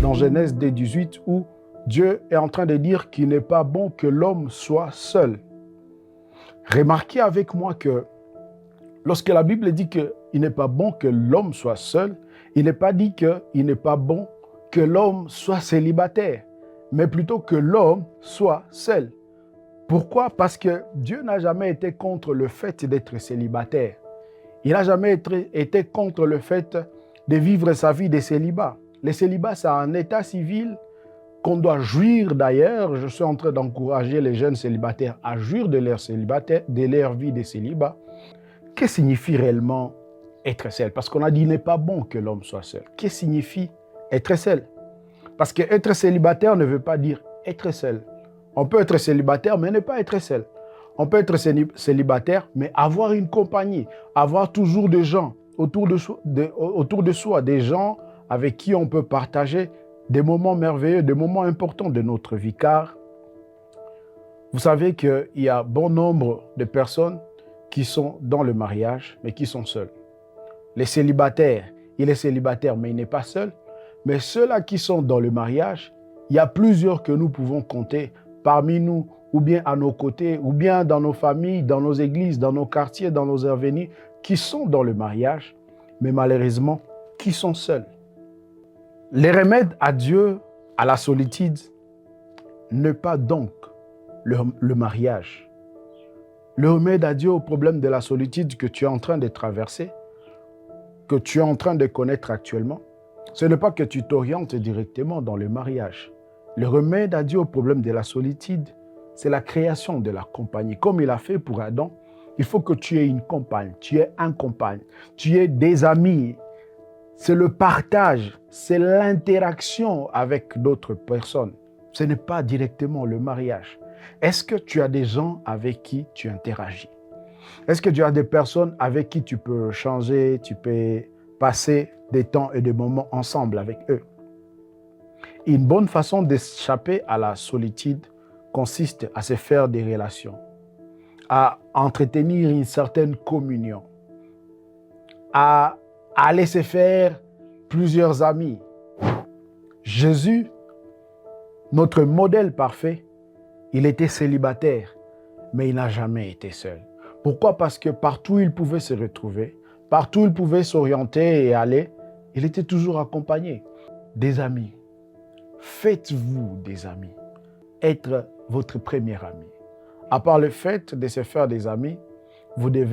dans Genèse 18 où Dieu est en train de dire qu'il n'est pas bon que l'homme soit seul. Remarquez avec moi que lorsque la Bible dit qu'il n'est pas bon que l'homme soit seul, il n'est pas dit qu'il n'est pas bon que l'homme soit célibataire, mais plutôt que l'homme soit seul. Pourquoi? Parce que Dieu n'a jamais été contre le fait d'être célibataire. Il n'a jamais été contre le fait de vivre sa vie de célibat. Le célibat, c'est un état civil qu'on doit jouir d'ailleurs. Je suis en train d'encourager les jeunes célibataires à jouir de leur célibataire, de leur vie de célibat. Que signifie réellement être seul? Parce qu'on a dit qu'il n'est pas bon que l'homme soit seul. Que signifie être seul? Parce que être célibataire ne veut pas dire être seul. On peut être célibataire, mais ne pas être seul. On peut être célibataire, mais avoir une compagnie, avoir toujours des gens autour de soi, des gens avec qui on peut partager des moments merveilleux, des moments importants de notre vie. Car vous savez qu'il y a bon nombre de personnes qui sont dans le mariage, mais qui sont seuls. Les célibataires, il est célibataire, mais il n'est pas seul. Mais ceux-là qui sont dans le mariage, il y a plusieurs que nous pouvons compter parmi nous, ou bien à nos côtés, ou bien dans nos familles, dans nos églises, dans nos quartiers, dans nos avenues, qui sont dans le mariage, mais malheureusement, qui sont seuls. Les remèdes à Dieu, à la solitude, n'est pas donc le mariage. Le remède à Dieu au problème de la solitude que tu es en train de traverser, que tu es en train de connaître actuellement, ce n'est pas que tu t'orientes directement dans le mariage. Le remède à Dieu au problème de la solitude, c'est la création de la compagnie. Comme il a fait pour Adam, il faut que tu aies une compagne, tu aies un compagne, tu aies des amis. C'est le partage, c'est l'interaction avec d'autres personnes. Ce n'est pas directement le mariage. Est-ce que tu as des gens avec qui tu interagis? Est-ce que tu as des personnes avec qui tu peux changer, tu peux passer des temps et des moments ensemble avec eux? Une bonne façon d'échapper à la solitude consiste à se faire des relations, à entretenir une certaine communion, à aller se faire plusieurs amis. Jésus, notre modèle parfait, il était célibataire, mais il n'a jamais été seul. Pourquoi? Parce que partout où il pouvait se retrouver, partout où il pouvait s'orienter et aller, il était toujours accompagné des amis. Faites-vous des amis. Être votre premier ami. À part le fait de se faire des amis, vous devez